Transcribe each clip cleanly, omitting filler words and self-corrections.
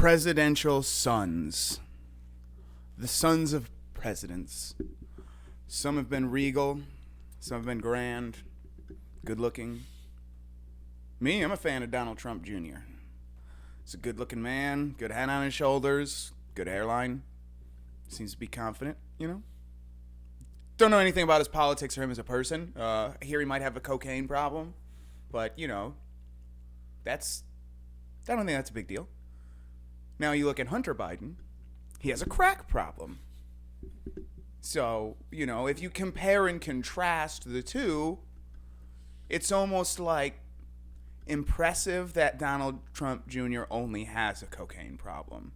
presidential sons. The sons of presidents. Some have been regal. Some have been grand. Good looking. Me, I'm a fan of Donald Trump Jr. He's a good looking man. Good head on his shoulders. Good hairline. Seems to be confident, you know. Don't know anything about his politics or him as a person. I hear he might have a cocaine problem. But, you know, I don't think that's a big deal. Now you look at Hunter Biden, he has a crack problem. So, you know, if you compare and contrast the two, it's almost like impressive that Donald Trump Jr. only has a cocaine problem.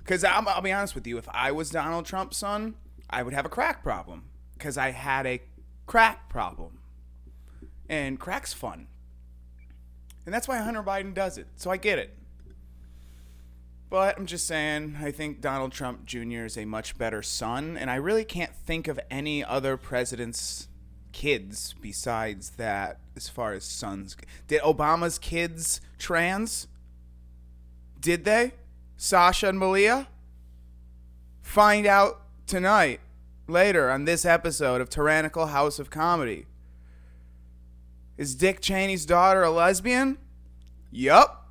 Because I'll be honest with you, if I was Donald Trump's son, I would have a crack problem. Because I had a crack problem. And crack's fun. And that's why Hunter Biden does it. So I get it. But I'm just saying, I think Donald Trump Jr. is a much better son. And I really can't think of any other president's kids besides that as far as sons. Did Obama's kids trans? Did they? Sasha and Malia? Find out tonight, later on this episode of Tyrannical House of Comedy. Is Dick Cheney's daughter a lesbian? Yup.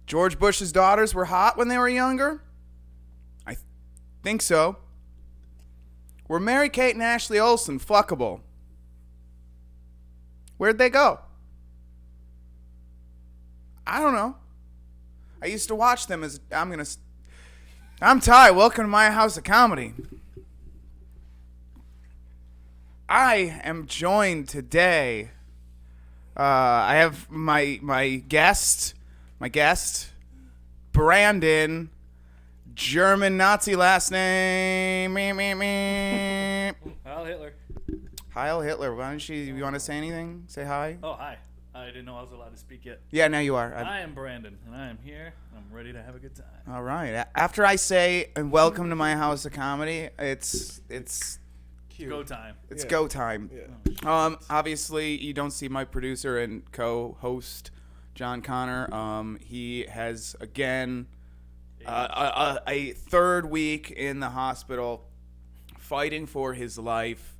George Bush's daughters were hot when they were younger? I think so. Were Mary-Kate and Ashley Olsen fuckable? Where'd they go? I don't know. I used to watch them as... I'm Ty. Welcome to my house of comedy. I am joined today. I have my guest, Brandon, German Nazi last name. Heil Hitler. Heil Hitler. Why don't you want to say anything? Say hi. Oh, hi. I didn't know I was allowed to speak yet. Yeah, now you are. I am Brandon, and I am here. I'm ready to have a good time. All right. After I say and welcome to my house of comedy, it's Cute. Go time. It's go time. Yeah. Obviously, you don't see my producer and co-host, John Connor. He has, again, a third week in the hospital fighting for his life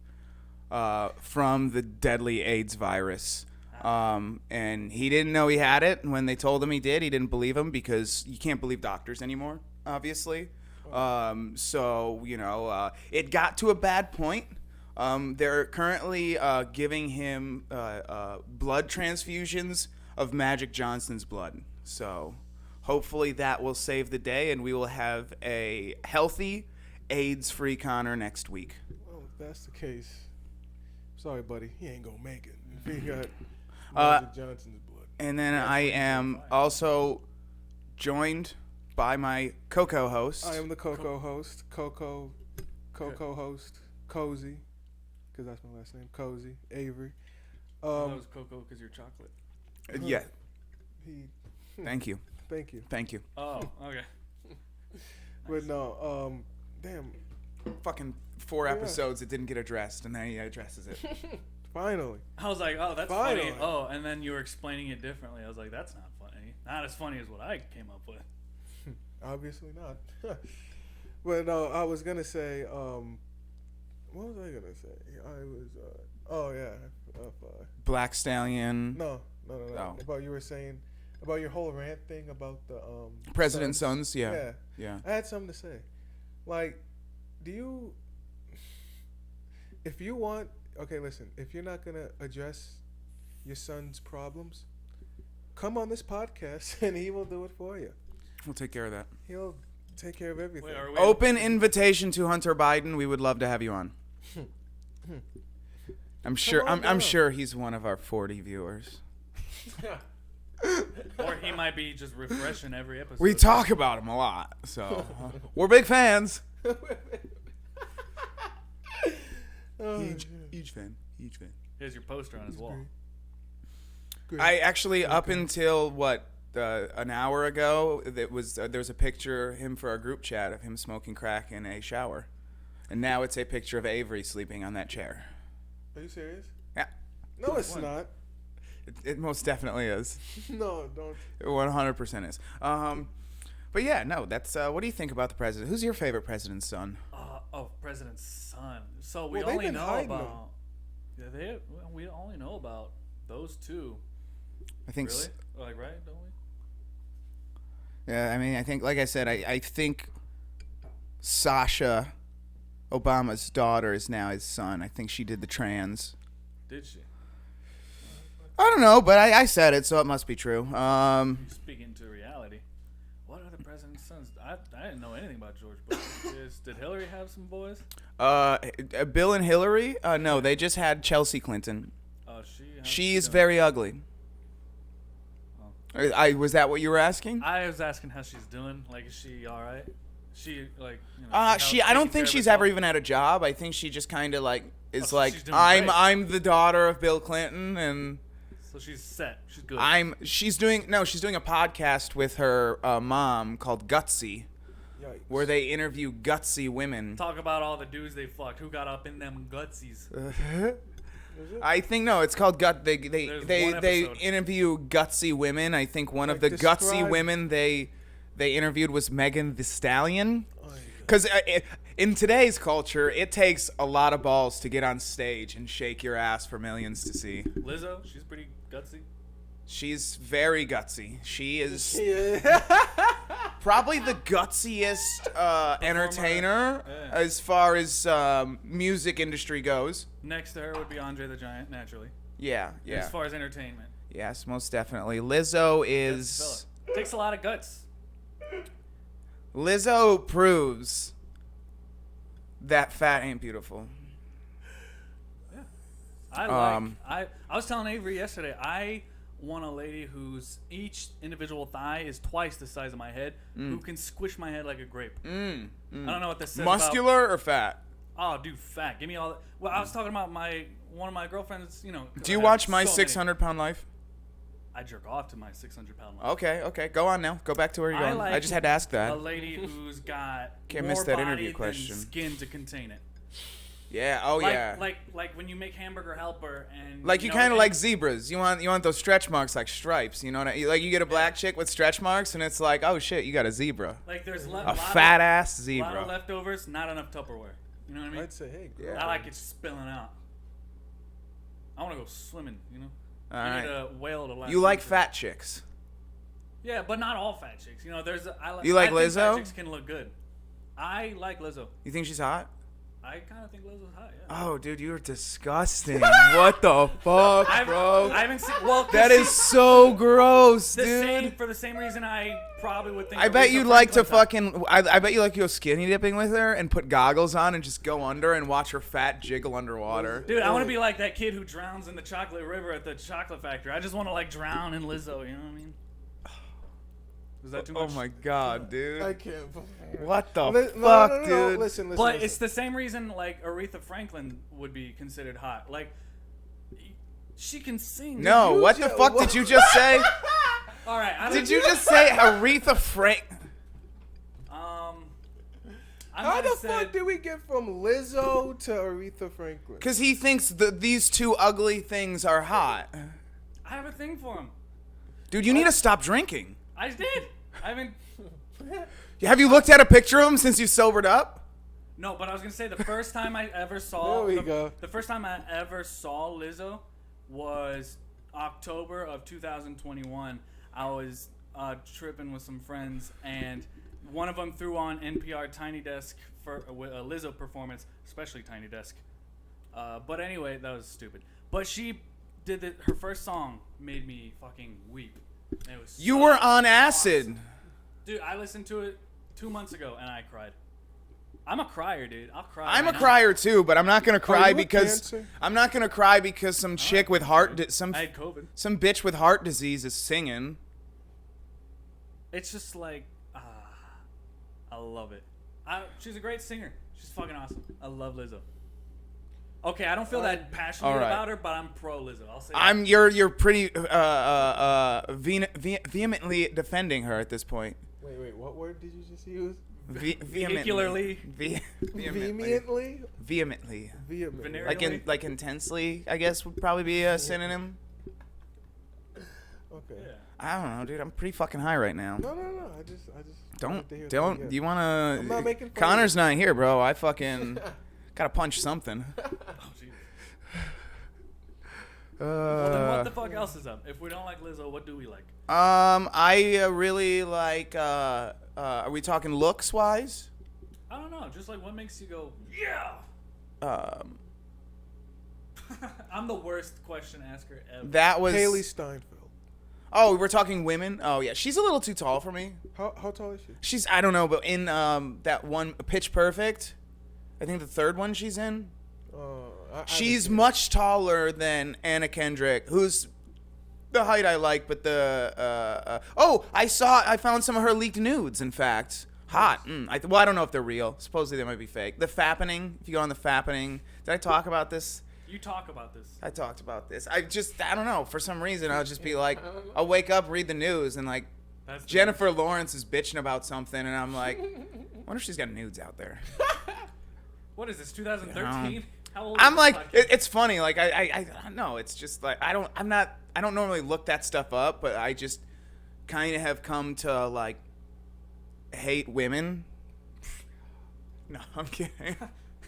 from the deadly AIDS virus. And he didn't know he had it. And when they told him he did, he didn't believe him because you can't believe doctors anymore, obviously. So, you know, it got to a bad point. They're currently giving him blood transfusions of Magic Johnson's blood. So hopefully that will save the day and we will have a healthy, AIDS-free Connor next week. Well, if that's the case, sorry, buddy, he ain't gonna make it. If he got Magic Johnson's blood. And then I am also joined by my co-host. I am the host, host, Cozy, because that's my last name, Cozy, Avery. That was Coco because you're chocolate. Yeah. Thank you. Thank you. Thank you. Oh, okay. But no, damn. Fucking 4 episodes it didn't get addressed, and now he addresses it. Finally. I was like, oh, that's Finally. funny. Oh, and then you were explaining it differently. I was like, that's not funny. Not as funny as what I came up with. Obviously not. But no, I was gonna say, what was I gonna say? I was, Black Stallion. No. Oh. About you were saying about your whole rant thing about the President's sons. Yeah. I had something to say. Like, if you want, okay, listen, if you're not gonna address your son's problems, come on this podcast and he will do it for you. We'll take care of that. He'll take care of everything. Wait, Open invitation to Hunter Biden. We would love to have you on. I'm sure he's one of our 40 viewers. Or he might be just refreshing every episode. We talk about him a lot, so we're big fans. Huge fan. Here's your poster on his wall. Great. I actually, up until an hour ago, there was a picture of him for our group chat of him smoking crack in a shower, and now it's a picture of Avery sleeping on that chair. Are you serious? Yeah. No, it's not. It most definitely is. No, don't. 100% is. But yeah, no, that's what do you think about the president? Who's your favorite president's son? President's son. So we Well, they've only been know hiding about. Yeah, we only know about those two. I think Really? Like, right? Don't we? Yeah, I mean, I think, like I said, I think Sasha Obama's daughter is now his son. I think she did the trans. Did she? I don't know, but I said it, so it must be true. Speaking to reality, what are the president's sons? I didn't know anything about George Bush. Did Hillary have some boys? Bill and Hillary? No, they just had Chelsea Clinton. Oh, She's very ugly. Was that what you were asking? I was asking how she's doing. Like, is she all right? She like. I don't think she's ever even had a job. I think she just kind of like is like I'm the daughter of Bill Clinton, and so she's set. She's good. She's doing a podcast with her mom called Gutsy, Yikes. where they interview gutsy women. Talk about all the dudes they fucked. Who got up in them gutsies? I think no, it's called Gut. They episode. interview gutsy women. I think one of the gutsy women they interviewed was Megan Thee Stallion. Because in today's culture, it takes a lot of balls to get on stage and shake your ass for millions to see. Lizzo, she's pretty gutsy. She's very gutsy. She is probably the gutsiest entertainer as far as music industry goes. Next to her would be Andre the Giant, naturally. Yeah. As far as entertainment. Yes, most definitely. Lizzo is... Takes a lot of guts. Lizzo proves that fat ain't beautiful. Yeah. I was telling Avery yesterday, I want a lady whose each individual thigh is twice the size of my head, who can squish my head like a grape. I don't know what this says. Muscular or fat? Oh, dude, fat. Give me all that. Well, I was talking about one of my girlfriends, Do you watch My 600-Pound Life? I jerk off to My 600-Pound Life. Okay. Go on now. Go back to where you're going. I just had to ask that. A lady who's got Can't more miss that body interview than question. skin to contain it. Yeah. Like when you make Hamburger Helper and like you kind of like zebras. You want those stretch marks like stripes. You know what I mean? Like you get a black chick with stretch marks and it's like, oh shit, you got a zebra. Like there's a fat ass zebra. A lot of leftovers, not enough Tupperware. You know what I mean? I'd say, hey, girl. Yeah. I like it spilling out. I want to go swimming. All you right. need a whale to last. You like fat chicks? Yeah, but not all fat chicks. You like I Lizzo? Think fat chicks can look good. I like Lizzo. You think she's hot? I kind of think Lizzo's hot. Yeah. Oh, dude, you're disgusting. What the fuck, bro? I haven't seen. Well, that is so gross, dude. For the same reason, I probably would think. I bet you'd like to fucking. I bet you like to go skinny dipping with her and put goggles on and just go under and watch her fat jiggle underwater. Dude, I want to be like that kid who drowns in the chocolate river at the chocolate factory. I just want to like drown in Lizzo. You know what I mean? Is that too much? Oh my god, dude! I can't. What the fuck, dude? No, listen. But it's the same reason like Aretha Franklin would be considered hot. Like, she can sing. No, what the fuck did you just say? All right. Did you just say Aretha Franklin? How the fuck did we get from Lizzo to Aretha Franklin? Because he thinks these two ugly things are hot. I have a thing for him. Dude, you need to stop drinking. I did. I haven't. Have you looked at a picture of him since you sobered up? No, but I was gonna say the first time I ever saw. There we go. The first time I ever saw Lizzo was October of 2021. I was tripping with some friends, and one of them threw on NPR Tiny Desk for a Lizzo performance, especially Tiny Desk. But anyway, that was stupid. But she did her first song made me fucking weep. It was You were on acid. Awesome. Dude, I listened to it 2 months ago and I cried. I'm a crier, dude. I'll cry. I'm a crier too, but I'm not gonna cry because some chick with I had COVID. Some bitch with heart disease is singing. It's just like I love it. She's a great singer. She's fucking awesome. I love Lizzo. Okay, I don't feel that passionate about her, but I'm pro Lizzo. I'll say that. You're pretty vehemently defending her at this point. Wait, what word did you just use? Vehemently. Vehemently. Like intensely, I guess would probably be a synonym. Okay. Yeah. I don't know, dude. I'm pretty fucking high right now. No. I just. wanted to hear Don't. that, yeah. You wanna? I'm not making fun Connor's of not here, bro. I fucking gotta punch something. Oh, Jesus. Well, then what the fuck else is up? If we don't like Lizzo, what do we like? I really like. Are we talking looks wise? I don't know. Just like what makes you go, yeah. I'm the worst question asker ever. That was Haley Steinfeld. Oh, we're talking women. Oh yeah, she's a little too tall for me. How tall is she? She's I don't know, but in that one Pitch Perfect, I think the third one she's in. She's much taller than Anna Kendrick, who's the height I like, but the I found some of her leaked nudes. In fact, hot. I don't know if they're real. Supposedly they might be fake. The Fappening. If you go on the Fappening, did I talk about this? You talk about this. I talked about this. I don't know. For some reason, I'll just be like, I'll wake up, read the news, and like, Jennifer Lawrence is bitching about something, and I'm like, I wonder if she's got nudes out there. What is this, 2013? How old I'm is like, this podcast? it's funny. Like, I don't know. It's just like, I don't normally look that stuff up, but I just kind of have come to like hate women. No, I'm kidding.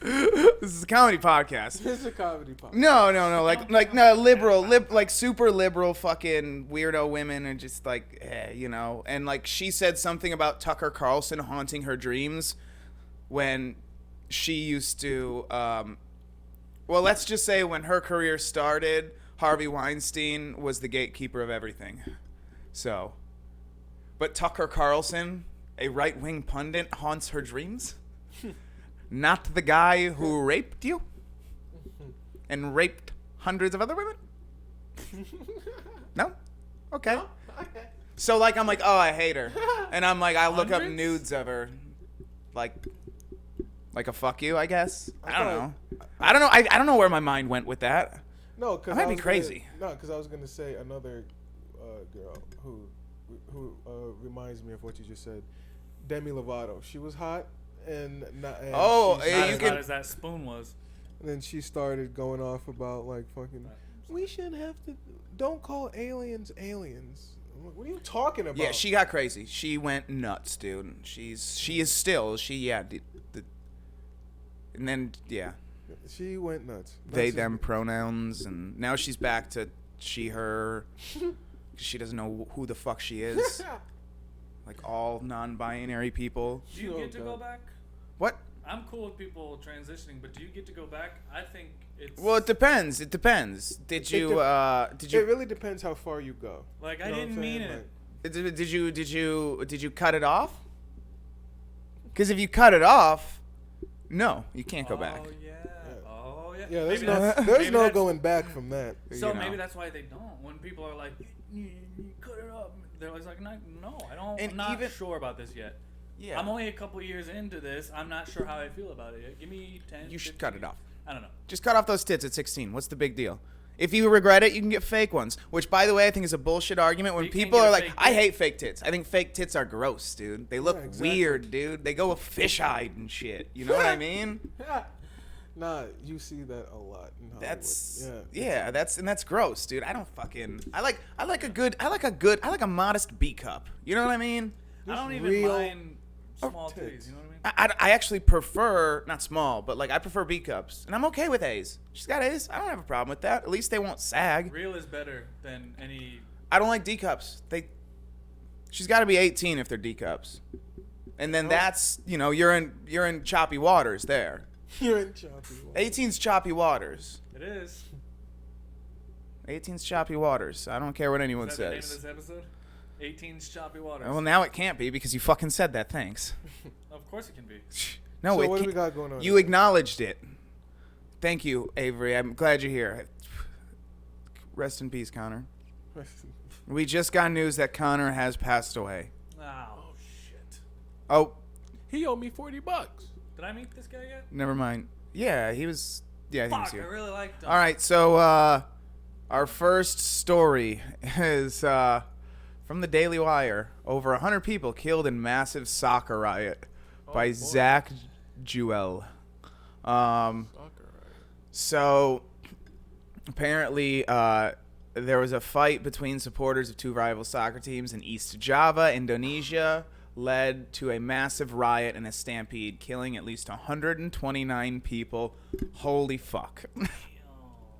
This is a comedy podcast. This is a comedy podcast. No. Like no liberal, like super liberal fucking weirdo women are just like, and like she said something about Tucker Carlson haunting her dreams when she used to, well, let's just say when her career started, Harvey Weinstein was the gatekeeper of everything. So, but Tucker Carlson, a right-wing pundit, haunts her dreams? Not the guy who raped you and raped hundreds of other women? No? Okay. So, like, I'm like, oh, I hate her. And I'm like, I look up Hundreds? nudes of her. Like a fuck you, I guess. I don't know. I don't know where my mind went with that. No, because I might be crazy. Because I was gonna say another girl who reminds me of what you just said, Demi Lovato. She was hot and not. And Oh, she's yeah, Not you as can- hot as that spoon was. And then she started going off about like fucking. We shouldn't have to. Don't call aliens aliens. I'm like, what are you talking about? Yeah, she got crazy. She went nuts, dude. She is still, and then, yeah. She went nuts. They, them pronouns, and now she's back to she, her. 'Cause she doesn't know who the fuck she is. Like all non-binary people. Do you get to go back? What? I'm cool with people transitioning, but do you get to go back? I think it's... Well, it depends. Did you It really depends how far you go. Like, You I know what didn't I'm mean saying? it. did you cut it off? Because if you cut it off, no, you can't go back. Oh, yeah. Oh, yeah. Yeah, there's Maybe no that's- there's maybe no that's- going back from that. So you know. maybe that's why they don't. When people are like, you cut it up, they're always like, no, I don't. And I'm not even- sure about this yet. Yeah. I'm only a couple years into this. I'm not sure how I feel about it yet. Give me 10. You should 15 cut it years. off. I don't know. Just cut off those tits at 16. What's the big deal? If you regret it, you can get fake ones. Which, by the way, I think is a bullshit argument. When You can't people get a are like, fake I tit. hate fake tits. I think fake tits are gross, dude. They look Yeah, exactly. weird, dude. They go with fish-eyed and shit. You know what I mean? Nah, you see that a lot in Hollywood. That's gross, dude. I don't fucking. I like a modest B cup. You know what I mean? I don't Just even real mind small tits. titties. You know what I mean? I actually prefer not small, but like I prefer B cups, and I'm okay with A's. She's got A's. I don't have a problem with that. At least they won't sag. Real is better than any. I don't like D cups. She's got to be 18 if they're D cups, and then that's you're in choppy waters there. You're in choppy water. 18's choppy waters. It is. 18's choppy waters. I don't care what anyone Is that the name of says. this episode? 18's choppy waters. Well, now it can't be because you fucking said that. Thanks. Of course it can be. No, So it what do can't. we got going on? You acknowledged it. Thank you, Avery. I'm glad you're here. Rest in peace, Connor. We just got news that Connor has passed away. Oh, shit. Oh, He owed me $40. Did I meet this guy yet? never mind. Yeah, he was. Yeah, he was Fuck, I here. really liked him. All right, so our first story is from the Daily Wire. Over 100 people killed in massive soccer riot by boy. Zach Jewell. So apparently there was a fight between supporters of two rival soccer teams in East Java, Indonesia, led to a massive riot and a stampede, killing at least 129 people. Holy fuck.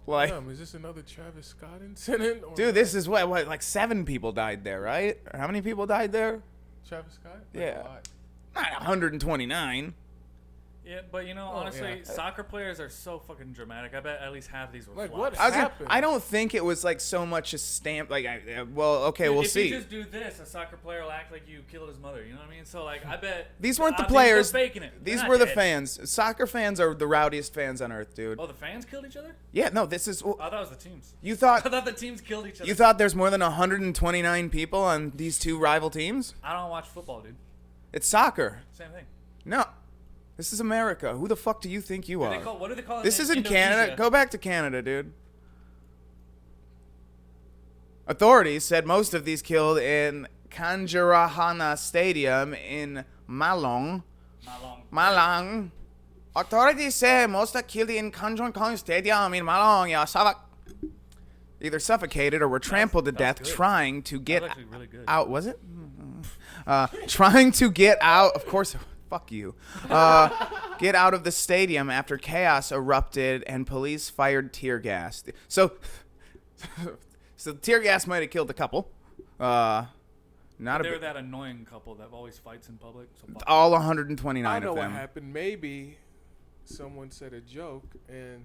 Like, Damn, is this another Travis Scott incident? Or dude, this is what, like 7 people died there, right? Or how many people died there? Travis Scott? Like Yeah. a lot. Not 129. Yeah, but honestly, soccer players are so fucking dramatic. I bet at least half of these were Like, flops. what happened? I don't think it was like so much a stamp. Like, okay, we'll if see. you just do this, a soccer player will act like you killed his mother. You know what I mean? So like, I bet These weren't the odds players. they're faking it. They're These not were the dead. fans. Soccer fans are the rowdiest fans on earth, dude. Oh, the fans killed each other? Yeah, no, this is. I thought it was the teams. You I thought thought the teams killed each other. you thought there's more than 129 people on these two rival teams? I don't watch football, dude. It's soccer. Same thing. No, this is America. Who the fuck do you think you are? What do they call it? This in isn't Indonesia? Canada. Go back to Canada, dude. Authorities said most of these killed in Kanjarahana Stadium in Malang. Malang. Authorities say most are killed in Kanjarahana Stadium in Malang. Yeah, either suffocated or were trampled to death good. trying to That get was actually really good. out. Was it? Trying to get out. Of course. Fuck you. Get out of the stadium after chaos erupted and police fired tear gas. So tear gas might have killed a couple. Not a They were bit. that annoying couple that always fights in public. So All 129 I know of what them. happened. Maybe someone said a joke and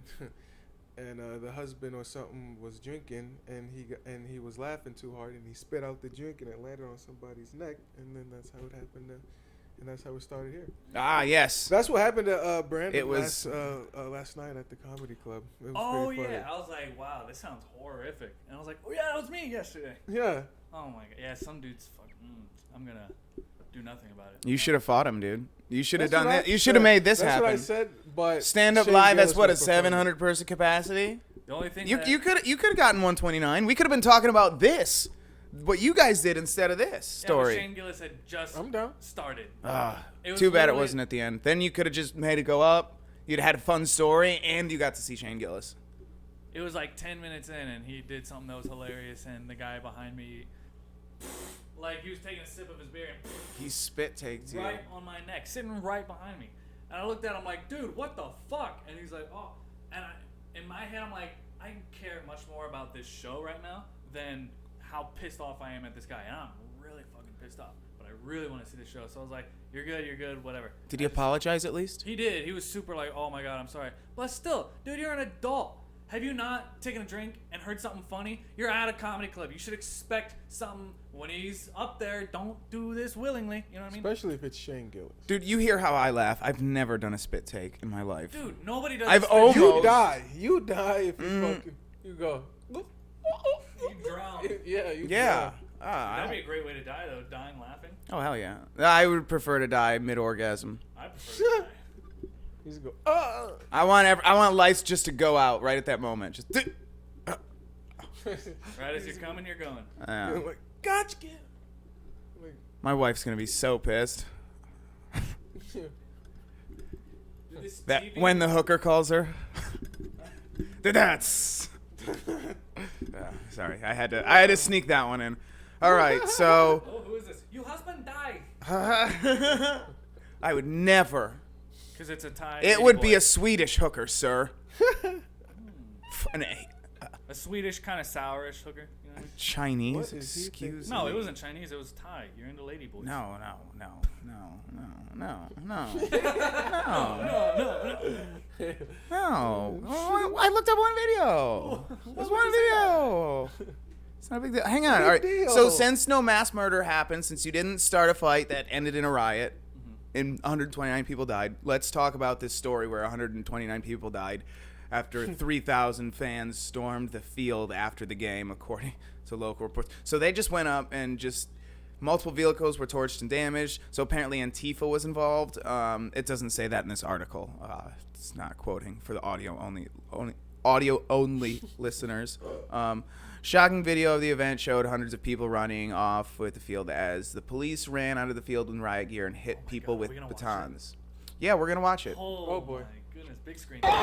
the husband or something was drinking and he was laughing too hard and he spit out the drink and it landed on somebody's neck and then that's how it happened. And that's how it started here. Ah, yes. That's what happened to Brandon It was- last night at the comedy club. It was Oh pretty funny. yeah, I was like, wow, this sounds horrific. And I was like, oh yeah, that was me yesterday. Yeah. Oh my god, yeah, some dude's fucking. I'm gonna do nothing about it. You should have fought him, dude. You should have That's done what I that. You should have said. made this That's happen. what I said, but Stand up Shane live. That's Gillis what, a was performing. 700 person capacity. The only thing You could have gotten 129. We could have been talking about this, what you guys did instead of this story. Yeah, but Shane Gillis had just I'm down. started. It was Too bad it literally- wasn't at the end. Then you could have just made it go up. You'd had a fun story, and you got to see Shane Gillis. It was like 10 minutes in, and he did something that was hilarious, and the guy behind me, like, he was taking a sip of his beer, and He spit taked you. right on my neck, sitting right behind me. And I looked at him like, dude, what the fuck? And he's like, oh. And in my head, I'm like, I care much more about this show right now than how pissed off I am at this guy. And I'm really fucking pissed off. But I really want to see the show. So I was like, you're good, whatever. Did he apologize at least? He did. He was super like, oh my god, I'm sorry. But still, dude, you're an adult. Have you not taken a drink and heard something funny? You're at a comedy club. You should expect something when he's up there. Don't do this willingly. You know what I mean? Especially if it's Shane Gillis. Dude, you hear how I laugh. I've never done a spit take in my life. Dude, nobody does. I've this. almost- You die. You die if you fucking you go. You drown. Yeah. You Yeah. That'd be a great way to die, though. Dying laughing. Oh, hell yeah. I would prefer to die mid-orgasm. I prefer to die. You just go. I want lights just to go out right at that moment. Just Right as you're coming, you're going. You're like, gotcha. Like, My wife's going to be so pissed. Dude, this That TV when the hooker calls her. That's. Sorry, I had to sneak that one in. All right, so Oh, who is this? Your husband died. I would never. Because it's a Thai. It would be a Swedish hooker, sir. a Swedish kind of sourish hooker. You know what I mean? Chinese. What is he Excuse No, me. it wasn't Chinese. It was Thai. You're into lady boys. No. No. Oh, I looked up one video. There's one video. It's not a big deal. Hang on. All right. deal. So since no mass murder happened, since you didn't start a fight that ended in a riot, and 129 people died, let's talk about this story where 129 people died after 3,000 fans stormed the field after the game, according to local reports. So they just went up and just multiple vehicles were torched and damaged. So apparently Antifa was involved. It doesn't say that in this article. It's not quoting for the audio only listeners. Shocking video of the event showed hundreds of people running off with the field as the police ran out of the field in riot gear and hit people God, with we're gonna watch batons. Yeah, we're gonna watch it. Oh, boy. my goodness, big screen. Here's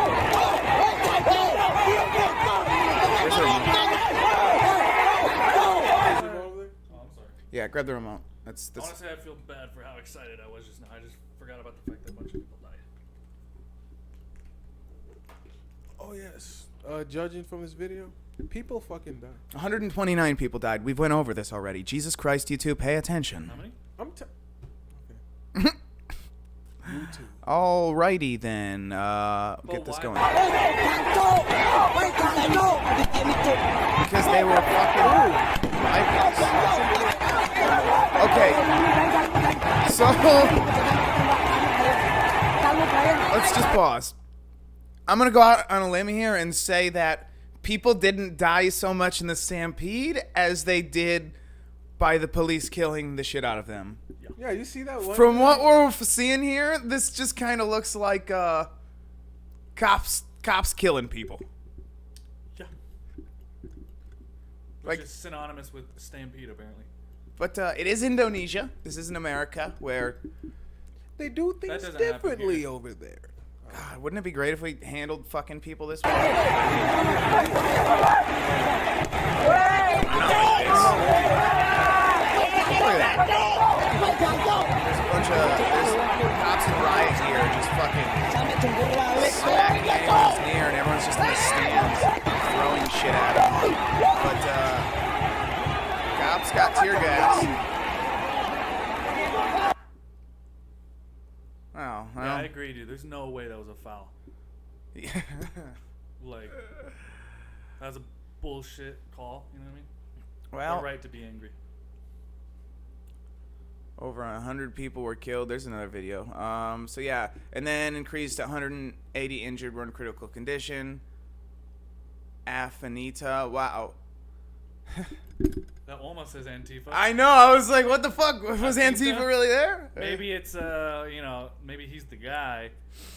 her- Yeah, grab the remote. That's Honestly, I feel bad for how excited I was just now. I just forgot about the fact that a bunch of people died. Oh yes. Judging from this video, people fucking die. 129 people died. We've went over this already. Jesus Christ, you two, pay attention. How many? Okay. YouTube. Alrighty then. Get this why- going. Because they were fucking rivals. Okay. So let's just pause. I'm gonna go out on a limb here and say that people didn't die so much in the stampede as they did by the police killing the shit out of them. Yeah, you see that one? From what we're seeing here, this just kind of looks like cops killing people. Yeah. Like- Which is synonymous with stampede, apparently. But it is Indonesia. This isn't America, where They do That things doesn't happen differently here. over there. God, wouldn't it be great if we handled fucking people this way? Look at that. There's a bunch of cops and riot gear just fucking smacking everyone's near, and everyone's just in the stands throwing shit at them. But cops got tear gas. Oh, well. Yeah, I agree, dude. There's no way that was a foul. Yeah. Like, that's a bullshit call. You know what I mean? Well, They're right to be angry. over 100 people were killed. There's another video. So yeah, and then increased to 180 injured were in critical condition. Afanita, wow. That almost says Antifa. I know. I was like, what the fuck? Was Antifa? Antifa really there? Maybe it's maybe he's the guy,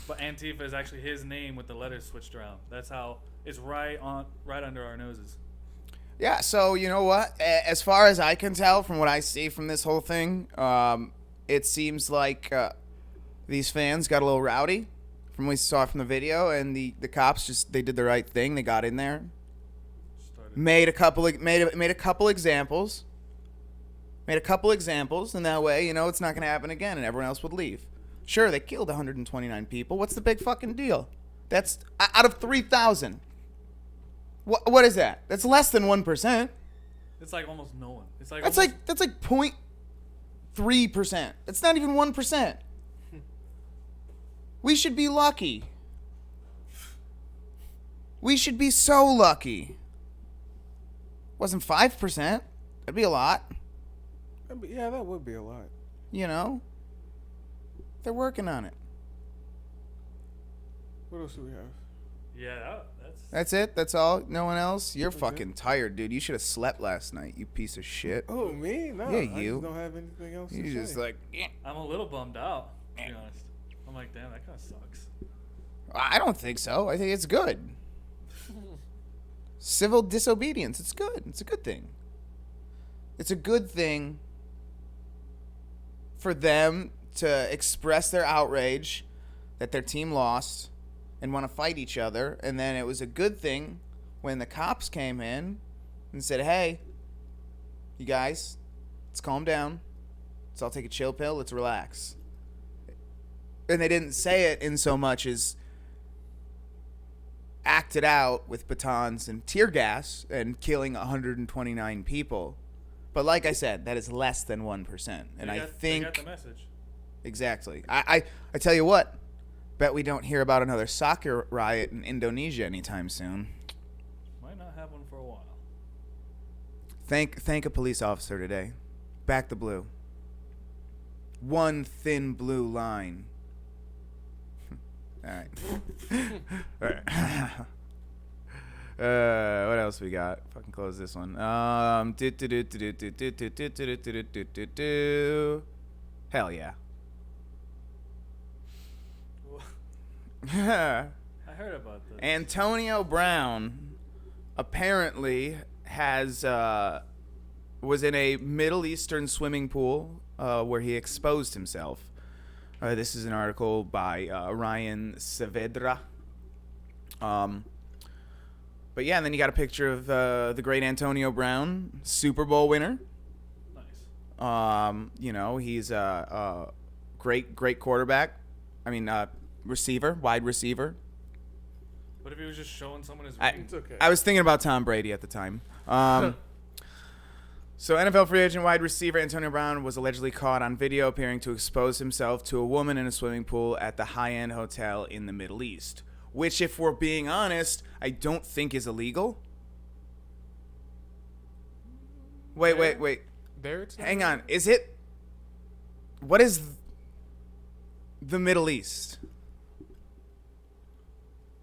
but Antifa is actually his name with the letters switched around. That's how it's right under our noses. Yeah. So you know what? As far as I can tell from what I see from this whole thing, it seems like these fans got a little rowdy from what we saw from the video, and the cops they did the right thing. They got in there. Made a couple examples, and that way, it's not gonna happen again, and everyone else would leave. Sure, they killed 129 people. What's the big fucking deal? That's out of 3,000. What is that? That's less than 1%. It's like almost no one. It's like That's like 0.3%. It's not even 1%. We should be lucky. We should be so lucky. Wasn't 5%. That'd be a lot. Yeah, that would be a lot. They're working on it. What else do we have? Yeah, That's it? That's all? No one else? You're That's fucking tired, dude. You should have slept last night, you piece of shit. Oh, me? No, Yeah, I you. just don't have anything else You to just say. like, yeah. I'm a little bummed out, to be honest. I'm like, damn, that kind of sucks. I don't think so. I think it's good. Civil disobedience. It's good. It's a good thing. It's a good thing for them to express their outrage that their team lost and want to fight each other. And then it was a good thing when the cops came in and said, hey, you guys, let's calm down. Let's all take a chill pill. Let's relax. And they didn't say it in so much as acted out with batons and tear gas and killing 129 people. But like I said, that is less than 1%. And I think... They got the message. Exactly. I tell you what, bet we don't hear about another soccer riot in Indonesia anytime soon. Might not have one for a while. Thank a police officer today. Back the blue. One thin blue line. All right. All right. What else we got? Fucking close this one. Hell yeah. I heard about this. Antonio Brown apparently was in a Middle Eastern swimming pool where he exposed himself. This is an article by Ryan Saavedra. But yeah, and then you got a picture of the great Antonio Brown, Super Bowl winner. Nice. You know, he's a great quarterback. I mean, receiver, wide receiver. What if he was just showing someone his I, ring? It's okay. I was thinking about Tom Brady at the time. So NFL free agent wide receiver Antonio Brown was allegedly caught on video appearing to expose himself to a woman in a swimming pool at the high-end hotel in the Middle East, which, if we're being honest, I don't think is illegal. Wait. There it's not Hang on. Is it? What is the Middle East?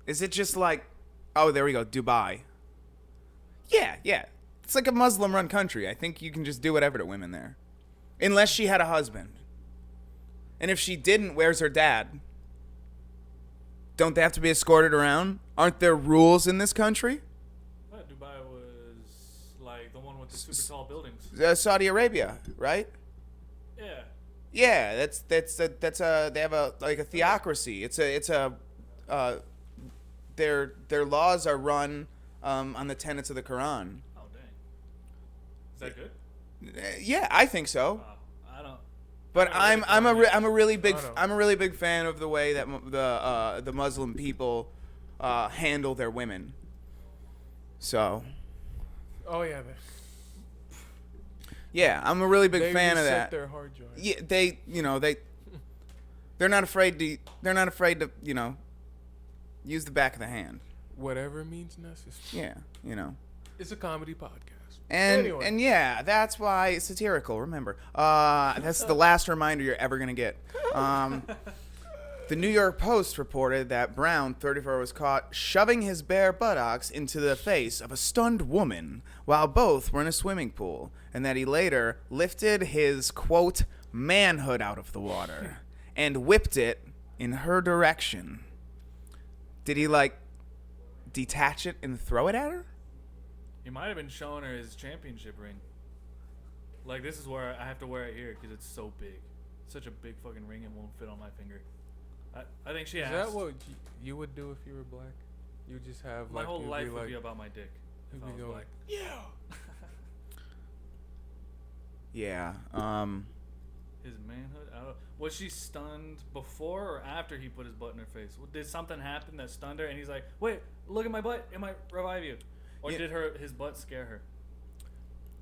Is it just like, oh, there we go, Dubai? Yeah. It's like a Muslim-run country. I think you can just do whatever to women there. Unless she had a husband. And if she didn't, where's her dad? Don't they have to be escorted around? Aren't there rules in this country? Dubai was like the one with the super tall buildings. Saudi Arabia, right? Yeah. Yeah, that's they have a theocracy. Their laws are run on the tenets of the Quran. Oh dang. Is that good? Yeah, I think so. I don't. But I'm a really big know. fan of the way that the Muslim people handle their women. So. Oh yeah. Yeah, I'm a really big fan of reset that. Their hard drive. Yeah, they're not afraid to use the back of the hand. Whatever means necessary. Yeah. It's a comedy podcast. And yeah, that's why it's satirical. Remember, that's the last reminder you're ever gonna get. The New York Post reported that Brown, 34, was caught shoving his bare buttocks into the face of a stunned woman while both were in a swimming pool, and that he later lifted his, quote, manhood out of the water and whipped it in her direction. Did he, detach it and throw it at her? He might have been showing her his championship ring. Like, this is where I have to wear it here because it's so big. It's such a big fucking ring, it won't fit on my finger. I think she Is asked. that what you would do if you were black? You would just have my whole you'd life be would like, be about my dick if you'd I be was going, black. Yeah. His manhood? I don't, was she stunned before or after he put his butt in her face? Did something happen that stunned her and he's like, wait, look at my butt, it might revive you? Or Yeah. did his butt scare her?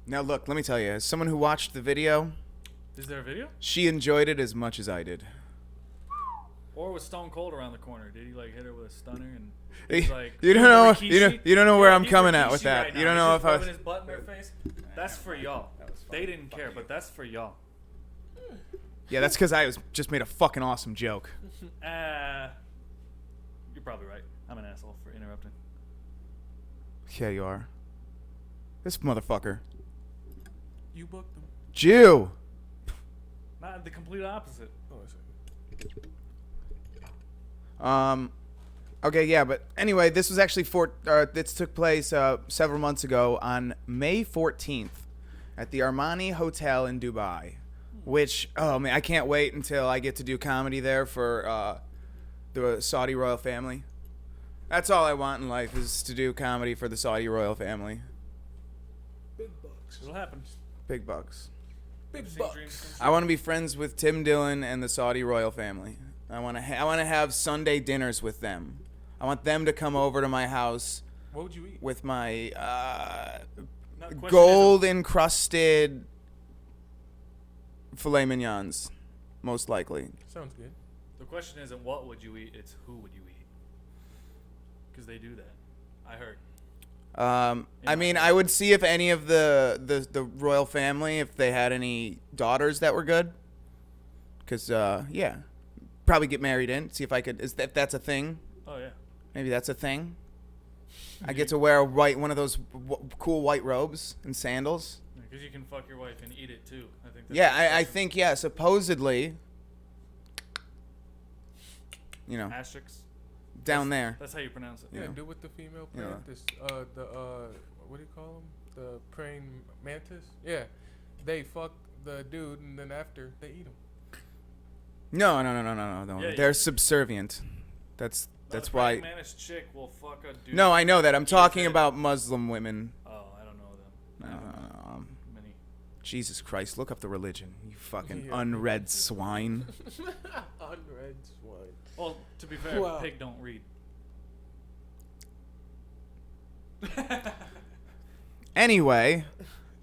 Now look, let me tell you, as someone who watched the video, Is there a video? she enjoyed it as much as I did. Or was Stone Cold around the corner? Did he hit her with a stunner and he's like, You don't know. Rikishi? You don't know where Yeah, I'm he's coming at Rikishi with that. right You now. don't know He's if just I rubbing was. his butt in her face. That's for y'all. They didn't care, but that's for y'all. Yeah, that's because I just made a fucking awesome joke. You're probably right. I'm an asshole for interrupting. Yeah, you are. This motherfucker. You booked them. Jew. Not the complete opposite. Oh, I see. Okay, yeah, but anyway, this was actually this took place several months ago on May 14th at the Armani Hotel in Dubai, which, oh man, I can't wait until I get to do comedy there for the Saudi royal family. That's all I want in life, is to do comedy for the Saudi royal family. Big bucks. It'll happen. Big bucks. Big Seen bucks. dreams come I want to be friends with Tim Dillon and the Saudi royal family. I want to have Sunday dinners with them. I want them to come over to my house What would you eat? with my No, the question gold encrusted filet mignons, most likely. Sounds good. The question isn't what would you eat, it's who would you eat. Because they do that. I heard. I mean, I would see if any of the royal family, if they had any daughters that were good. Because, yeah. Probably get married in. See if I could. If that's a thing. Oh, yeah. Maybe that's a thing. I get to wear one of those cool white robes and sandals. Because you can fuck your wife and eat it too. I think. That's Yeah, the I question. think, yeah, supposedly, Asterisks. down there. That's how you pronounce it. Yeah, Yeah. do with the female Yeah. plant. This, what do you call them? The praying mantis. Yeah, they fuck the dude, and then after they eat him. No. Yeah, They're you- subservient. That's why. A managed chick will fuck a dude. No, I know that. I'm Eat his talking head. about Muslim women. Oh, I don't know them. No. Many. Jesus Christ, look up the religion, you fucking Yeah. unread swine. Unread swine. Well, to be fair, Wow. pig don't read. Anyway,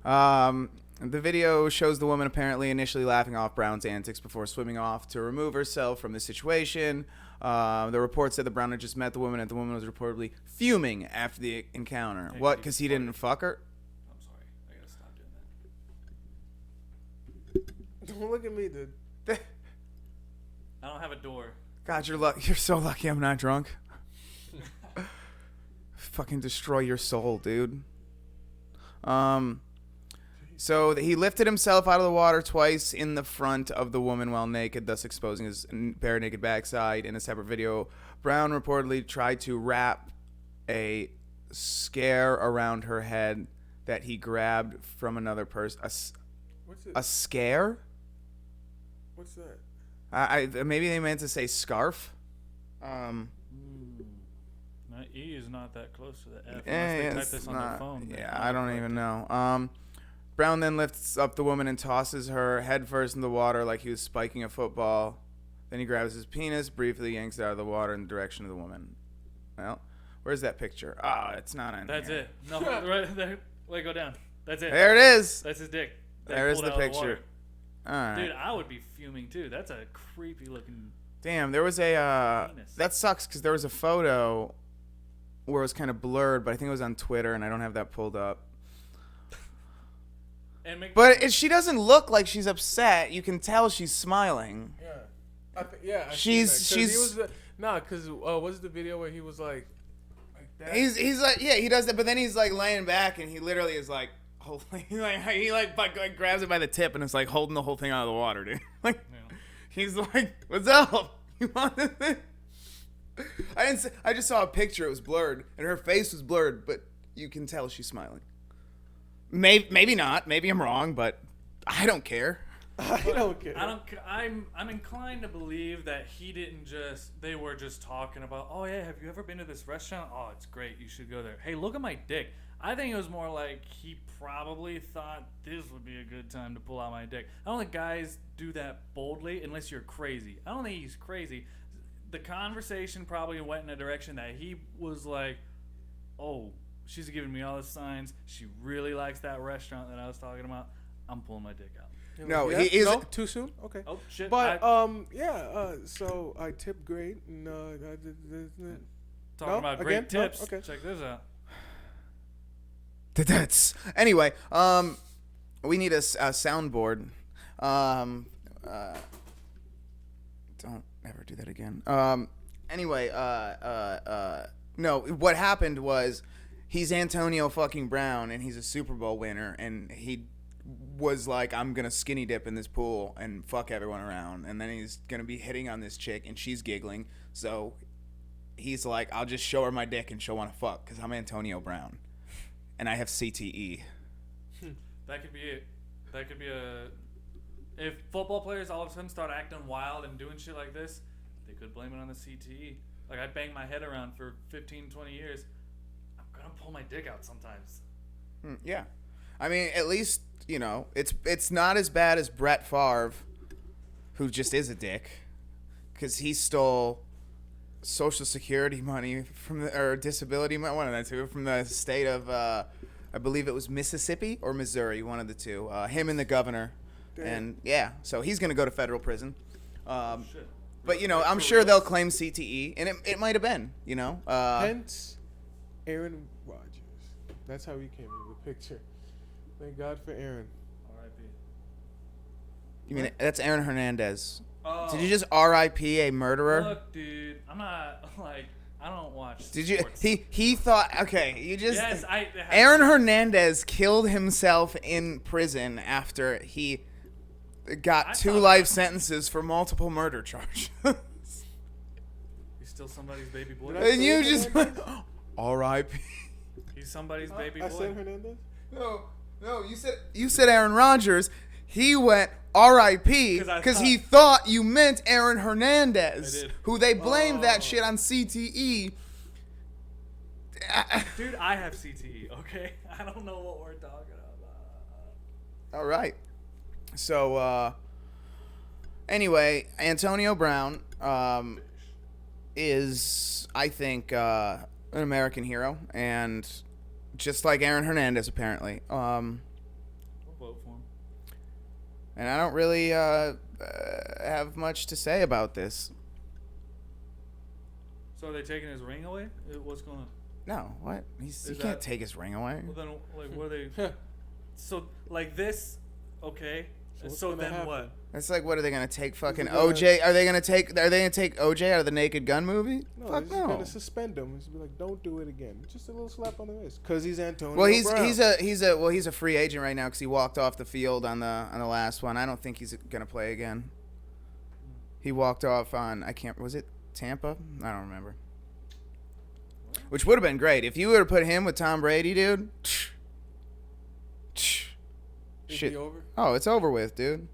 the video shows the woman apparently initially laughing off Brown's antics before swimming off to remove herself from the situation. The report said that Brown had just met the woman and the woman was reportedly fuming after the encounter. Hey, What, he because he didn't fuck her? I'm sorry. I gotta stop doing that. Don't look at me, dude. I don't have a door. God, you're so lucky I'm not drunk. Fucking destroy your soul, dude. So he lifted himself out of the water twice in the front of the woman while naked, thus exposing his bare naked backside. In a separate video, Brown reportedly tried to wrap a scare around her head that he grabbed from another person. What's it? A scare? What's that? Maybe they meant to say scarf. My E is not that close to the F unless Eh, they type it's this on not- their phone. Yeah, I don't even know. Brown then lifts up the woman and tosses her headfirst in the water like he was spiking a football. Then he grabs his penis, briefly yanks it out of the water in the direction of the woman. Well, where's that picture? Ah, it's not on That's here. it. No, right there. Wait, go down. That's it. There it is. That's his dick. that There is pulled the out of picture. water. All right. Dude, I would be fuming too. That's a creepy looking. Damn, there was a Penis. that sucks because there was a photo where it was kind of blurred, but I think it was on Twitter and I don't have that pulled up. And make, But she doesn't look like she's upset. You can tell she's smiling. Yeah. She's- Because what's the video where he was like that? He's like, yeah, he does that, but then he's like laying back and he literally is like holding, like grabs it by the tip and it's like holding the whole thing out of the water, dude. Like Yeah. he's like, "What's up? You want this?" I just saw a picture. It was blurred and her face was blurred, but you can tell she's smiling. Maybe not. Maybe I'm wrong, but I don't care. I don't care. I'm inclined to believe that he didn't just. They were just talking about. Oh yeah, have you ever been to this restaurant? Oh, it's great. You should go there. Hey, look at my dick. I think it was more like he probably thought this would be a good time to pull out my dick. I don't think guys do that boldly unless you're crazy. I don't think he's crazy. The conversation probably went in a direction that he was like, oh, she's giving me all the signs. She really likes that restaurant that I was talking about. I'm pulling my dick out. No, Yeah? he is. No? Too soon? Okay. Oh shit! But so I tipped great and Talking No? about Again? great No? tips. Okay. Check this out. Anyway, we need a soundboard. Don't ever do that again. Anyway, no, what happened was he's Antonio fucking Brown and he's a Super Bowl winner and he was like, I'm gonna skinny dip in this pool and fuck everyone around, and then he's gonna be hitting on this chick and she's giggling, so he's like, I'll just show her my dick and she'll want to fuck because I'm Antonio Brown and I have CTE. That could be it. That could be a. If football players all of a sudden start acting wild and doing shit like this, they could blame it on the CTE. Like, I banged my head around for 15, 20 years. I'm gonna pull my dick out sometimes. Yeah, I mean, at least you know it's not as bad as Brett Favre, who just is a dick, because he stole Social Security money from or disability money, one of the two, from the state of I believe it was Mississippi or Missouri, one of the two. Him and the governor, and yeah, so he's gonna go to federal prison. Shit. But you know, I'm sure they'll claim CTE, and it might have been, you know. Hence, Aaron Rodgers. That's how he came in the picture. Thank God for Aaron. R.I.P. You mean that's Aaron Hernandez? Oh, Did you just R.I.P. a murderer? Look, dude, I'm not like I don't watch. Did you? sports. He thought. Okay, you just. Yes, Aaron Hernandez killed himself in prison after he got I 2 thought- life sentences for multiple murder charges. He's still somebody's baby boy. Did I And you say just Hernandez? R.I.P. He's somebody's baby I boy. said Hernandez. No, you said Aaron Rodgers. He went R.I.P. 'Cause I because he thought you meant Aaron Hernandez, I did. who they blamed that Oh. shit on CTE. Dude, I have CTE. Okay, I don't know what we're talking about. All right. So, anyway, Antonio Brown is, I think, an American hero, and just like Aaron Hernandez, apparently. I'll vote for him. And I don't really have much to say about this. So are they taking his ring away? What's going on? No, what? He can't take his ring away. Well, then, like, what are they? So, like this, okay. So then happen? what? It's like, what are they gonna take? Fucking Is it gonna- OJ? Are they gonna take OJ out of the Naked Gun movie? No, Fuck they're just no. gonna suspend him. Just be like, don't do it again. Just a little slap on the wrist, cause he's Antonio Well, he's Brown. he's a free agent right now because he walked off the field on the last one. I don't think he's gonna play again. He walked off on was it Tampa? I don't remember. Which would have been great if you would have put him with Tom Brady, dude. Is Shit. he over? Oh, it's over with, dude.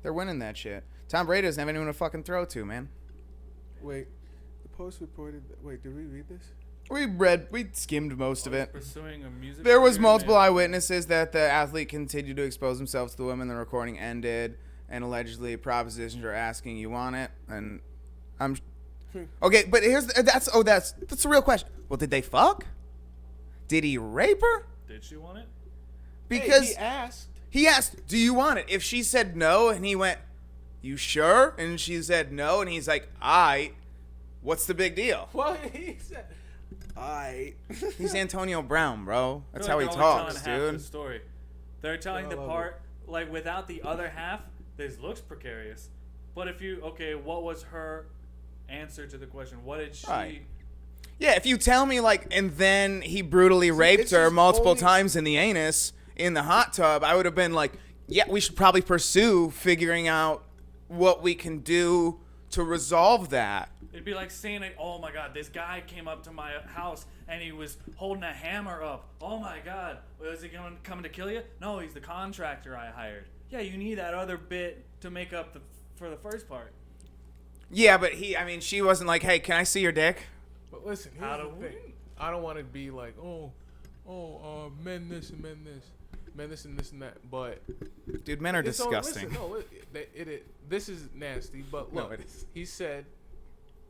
They're winning that shit. Tom Brady doesn't have anyone to fucking throw to, man. Wait, the Post reported. Wait, did we read this? We skimmed most of it. Pursuing a music. There was career, multiple man. eyewitnesses that the athlete continued to expose himself to the women. The recording ended, and allegedly propositions are asking, "You want it?" And I'm okay, but that's the real question. Well, did they fuck? Did he rape her? Did she want it? Because Hey, he asked, "Do you want it?" If she said no, and he went, "You sure?" And she said no, and he's like, "Aight, what's the big deal?" Well, he said, "I." He's Antonio Brown, bro. That's how They're he only talks, telling half the dude. story. They're telling the I love part like without the other half. This looks precarious. But if you what was her answer to the question? What did she? Right. Yeah, if you tell me and then he brutally raped it's her just multiple only- times in the anus in the hot tub, I would have been like, yeah, we should probably pursue figuring out what we can do to resolve that. It'd be like saying, "Oh my God, this guy came up to my house and he was holding a hammer up. Oh my God, was he coming to kill you? No, he's the contractor I hired. Yeah, you need that other bit to make up for the first part. Yeah, but she wasn't like, hey, can I see your dick? But listen, here's How the do thing. I don't want to be like, men this and men this, men this and this and that. But Dude, men are it's all- disgusting. listen, no, this is nasty. But No, look, it is. he said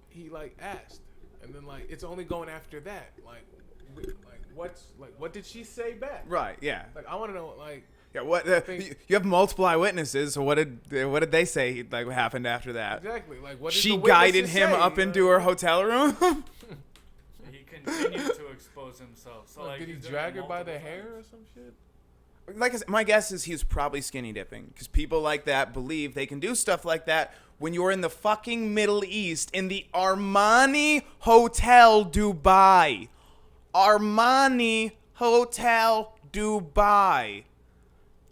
he asked, and then it's only going after that. What did she say back? Right, yeah. I want to know Yeah, what think- you have multiple eyewitnesses, so what did they say what happened after that? exactly what did She the guided witnesses him say? up into her hotel room? He continued to expose himself. So Did he he's doing drag it her by the multiple hair times. or some shit? Like I said, my guess is he's probably skinny dipping because people like that believe they can do stuff like that when you're in the fucking Middle East in the Armani Hotel Dubai. Armani Hotel Dubai.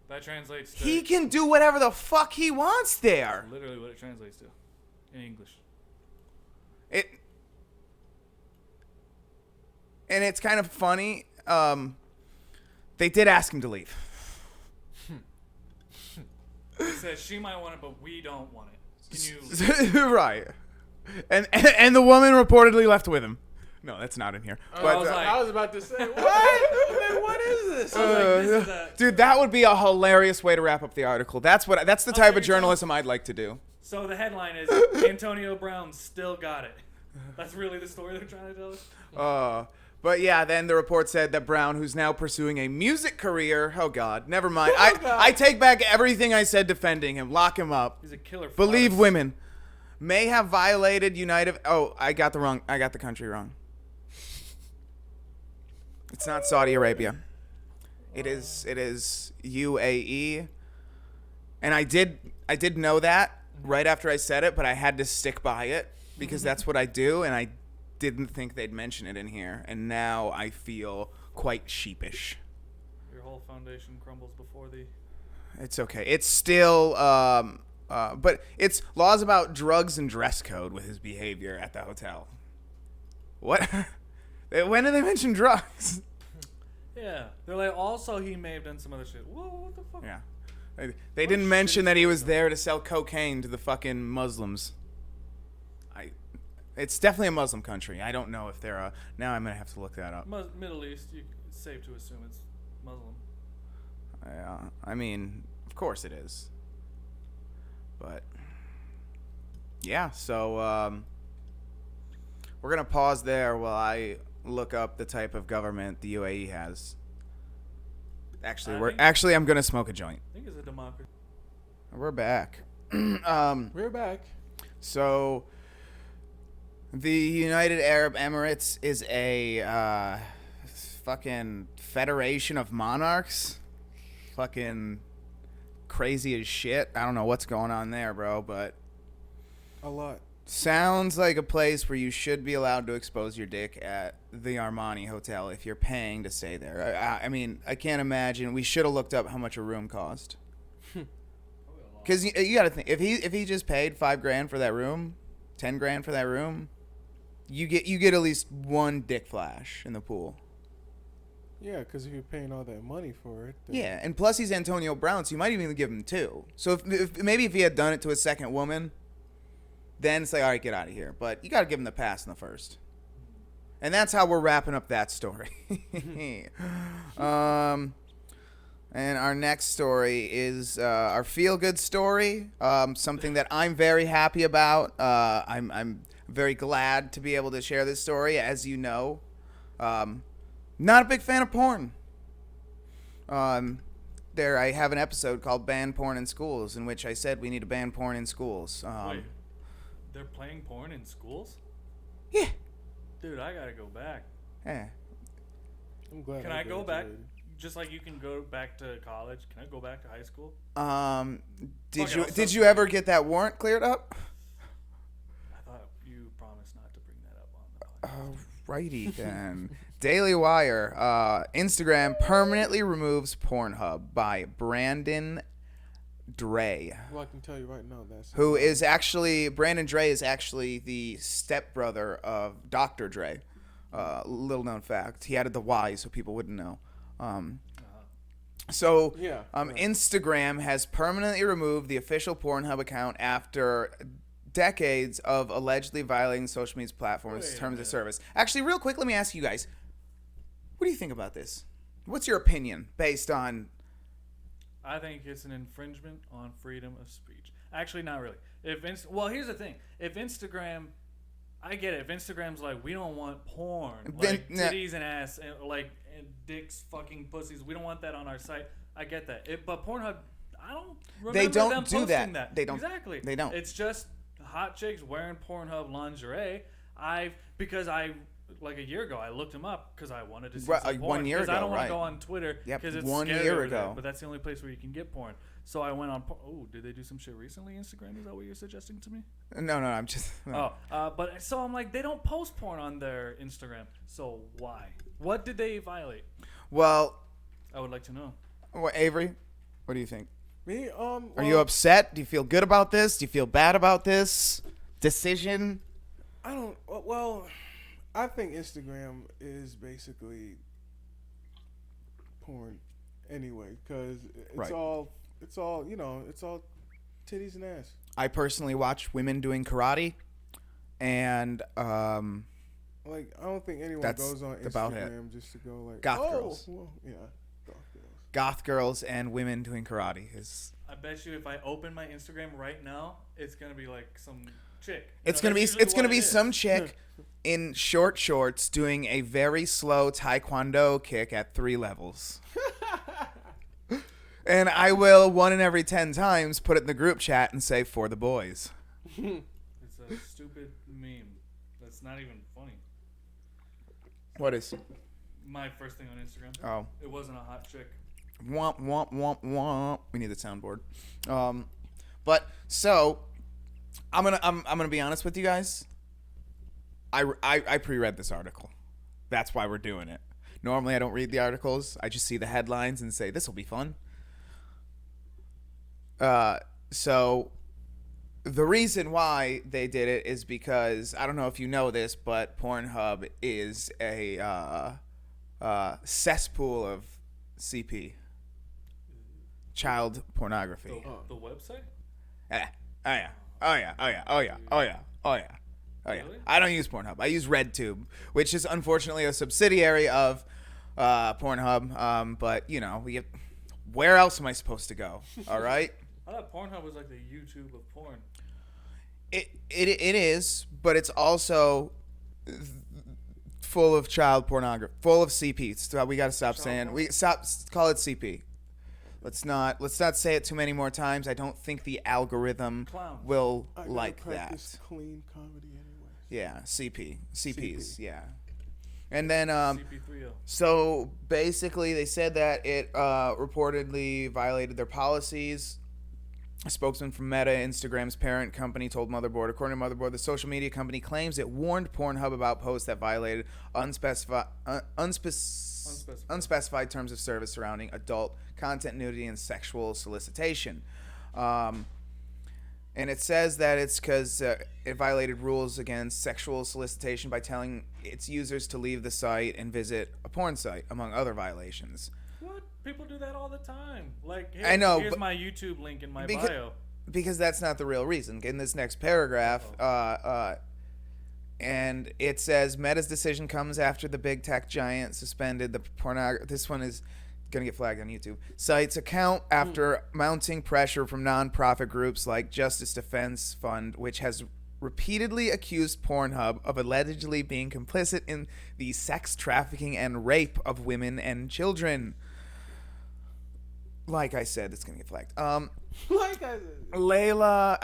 That translates to He can do whatever the fuck he wants there. literally what it translates to in English. And it's kind of funny. They did ask him to leave. He says she might want it, but we don't want it. Can you? Right. And the woman reportedly left with him. No, that's not in here. I was like- I was about to say, what? Man, what is this? I was like, this is a, Dude, that would be a hilarious way to wrap up the article. That's the type of journalism I'd like to do. so the headline is Antonio Brown still got it. That's really the story they're trying to tell us. But yeah, then the report said that Brown, who's now pursuing a music career, oh God, never mind. Oh, God. I take back everything I said defending him. Lock him up. He's a killer. Believe farce. women. May have violated United. Oh, I got the country wrong. It's not Saudi Arabia. It is UAE. And I did know that right after I said it, but I had to stick by it because that's what I do, and I didn't think they'd mention it in here, and now I feel quite sheepish. Your whole foundation crumbles before the. It's okay. It's still but it's laws about drugs and dress code with his behavior at the hotel. What? When did they mention drugs? Yeah, they're like. Also, he may have done some other shit. Whoa, what the fuck? Yeah. They didn't mention that he was there to sell cocaine to the fucking Muslims. It's definitely a Muslim country. I don't know if they're a... Now I'm going to have to look that up. Middle East. It's safe to assume it's Muslim. I mean, Of course it is. But yeah, so we're gonna pause there while I look up the type of government the UAE has. Actually, I'm gonna smoke a joint. I think it's a democracy. We're back. We're back. So, the United Arab Emirates is a fucking federation of monarchs. Fucking crazy as shit. I don't know what's going on there, bro, but A lot. sounds like a place where you should be allowed to expose your dick at the Armani Hotel if you're paying to stay there. I mean, I can't imagine. We should have looked up how much a room cost. Because you got to think, if he just paid $5,000 for that room, $10,000 for that room, you get at least one dick flash in the pool. Yeah, because if you're paying all that money for it. Then Yeah, and plus he's Antonio Brown, so you might even give him two. So if he had done it to a second woman, then it's like, all right, get out of here. But you got to give him the pass in the first. And that's how we're wrapping up that story. And our next story is our feel-good story, something that I'm very happy about. I'm very glad to be able to share this story. As you know, not a big fan of porn. There, I have an episode called Ban Porn in Schools, in which I said we need to ban porn in schools. Wait, they're playing porn in schools? Yeah. Dude, I gotta go back. Yeah. I'm glad. Can I go back? graduated. Just like you can go back to college, can I go back to high school? Did you ever get that warrant cleared up? I thought you promised not to bring that up on the podcast. Alrighty then. Daily Wire. Instagram permanently removes Pornhub by Brandon Dre. Well, I can tell you right now that's Brandon Dre is actually the stepbrother of Dr. Dre. Little known fact. He added the Y so people wouldn't know. Instagram has permanently removed the official Pornhub account after decades of allegedly violating social media platforms' terms of service. Actually, real quick, let me ask you guys, what do you think about this? What's your opinion based on... I think it's an infringement on freedom of speech. Actually, not really. Well, here's the thing. If Instagram... I get it. If Instagram's like, we don't want porn, like titties and ass, and like and dicks, fucking pussies. We don't want that on our site. I get that. But Pornhub, I don't remember They don't them do posting that. They don't. Exactly. They don't. It's just hot chicks wearing Pornhub lingerie. Like a year ago, I looked them up because I wanted to see some porn. 1 year ago, I don't want right. to go on Twitter because it's 1 scary year over ago. there, but that's the only place where you can get porn. So I went on. Oh, did they do some shit recently? Instagram? Is that what you're suggesting to me? No, I'm just... But so I'm like, they don't post porn on their Instagram. So why? What did they violate? Well, I would like to know. Avery, what do you think? Me. Are you upset? Do you feel good about this? Do you feel bad about this decision? I don't. Well, I think Instagram is basically porn anyway, because it's all it's all titties and ass. I personally watch women doing karate, and like I don't think anyone that's goes on about Instagram just to go like Goth girls. Well, yeah, goth girls. Goth girls and women doing karate is. I bet you if I open my Instagram right now, it's gonna be like some chick. It's gonna be some chick in short shorts doing a very slow taekwondo kick at 3 levels. And I will 1 in every 10 times put it in the group chat and say for the boys. It's a stupid meme. That's not even funny. What is? My first thing on Instagram. Oh. It wasn't a hot chick. Womp womp womp womp. We need the soundboard. But so I'm gonna be honest with you guys. I pre-read this article. That's why we're doing it. Normally I don't read the articles. I just see the headlines and say this will be fun. So the reason why they did it is because I don't know if you know this, but Pornhub is a cesspool of CP, child pornography. The website? Oh yeah. Really? I don't use Pornhub. I use RedTube, which is unfortunately a subsidiary of Pornhub. But we get where else am I supposed to go? All right. I thought Pornhub was like the YouTube of porn. It is, but it's also full of child pornography, full of CP. So we got to stop saying call it CP. Let's not say it too many more times. I don't think the algorithm will like that. Clean comedy anyway. Yeah, CPs, yeah. And then CP3O. so basically they said that it reportedly violated their policies. A spokesman from Meta, Instagram's parent company, told Motherboard. According to Motherboard, the social media company claims it warned Pornhub about posts that violated unspecified terms of service surrounding adult content, nudity, and sexual solicitation. And it says that it's because it violated rules against sexual solicitation by telling its users to leave the site and visit a porn site, among other violations. What? People do that all the time. Like, I know, here's but my YouTube link in my bio. Because that's not the real reason. In this next paragraph, and it says Meta's decision comes after the big tech giant suspended the pornography. This one is going to get flagged on YouTube. Site's account after mounting pressure from nonprofit groups like Justice Defense Fund, which has repeatedly accused Pornhub of allegedly being complicit in the sex trafficking and rape of women and children. Like I said, it's going to get flagged. Like I said. Layla,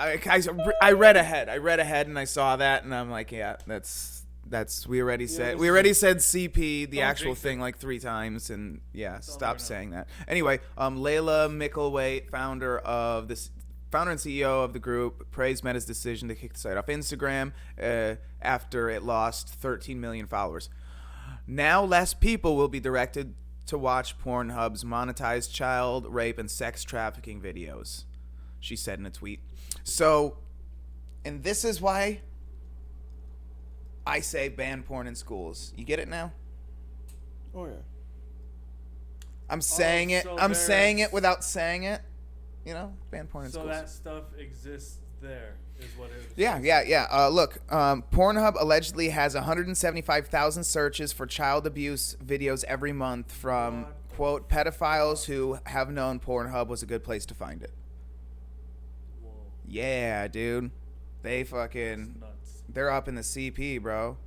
I read ahead and I saw that and I'm like, yeah, that's we already said CP, the actual thing, like 3 times, and yeah, stop saying that. Anyway, Layla Mickleway, founder and CEO of the group, praised Meta's decision to kick the site off Instagram after it lost 13 million followers. Now less people will be directed to watch Pornhub's monetized child rape and sex trafficking videos, she said in a tweet. So, and this is why I say ban porn in schools. You get it now? Oh yeah. I'm saying it. I'm saying it without saying it. You know, ban porn in schools. So that stuff exists there, is what it is. Yeah. Look, Pornhub allegedly has 175,000 searches for child abuse videos every month from, quote, pedophiles who have known Pornhub was a good place to find it. Whoa. Yeah, dude. They fucking... That's nuts. They're up in the CP, bro.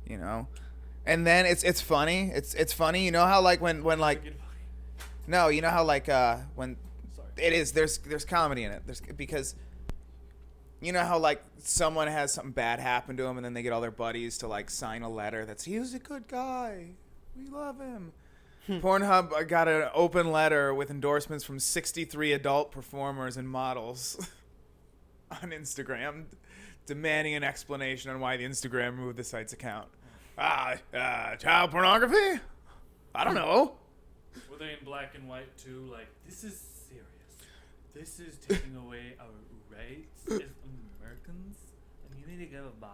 You know? And then it's funny. It's funny. You know how, like, when like... No, you know how, like, when... Sorry. It is. There's comedy in it. Because... You know how, like, someone has something bad happen to them and then they get all their buddies to, like, sign a letter that's, he was a good guy. We love him. Pornhub got an open letter with endorsements from 63 adult performers and models on Instagram demanding an explanation on why the Instagram removed the site's account. Child pornography? I don't know. Were they in black and white, too? Like, this is serious. This is taking away our rights as Americans, and you need to give it back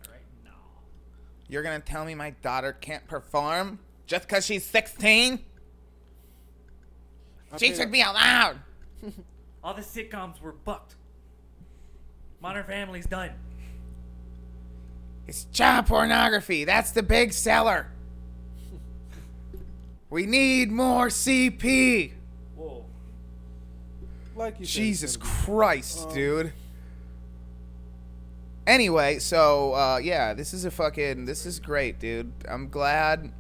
right now. You're going to tell me my daughter can't perform just because she's 16? She should be allowed. All the sitcoms were bucked. Modern Family's done. It's child pornography. That's the big seller. We need more CP. Whoa. Like you said, Jesus Christ, dude. Anyway, so yeah, this is great, dude. I'm glad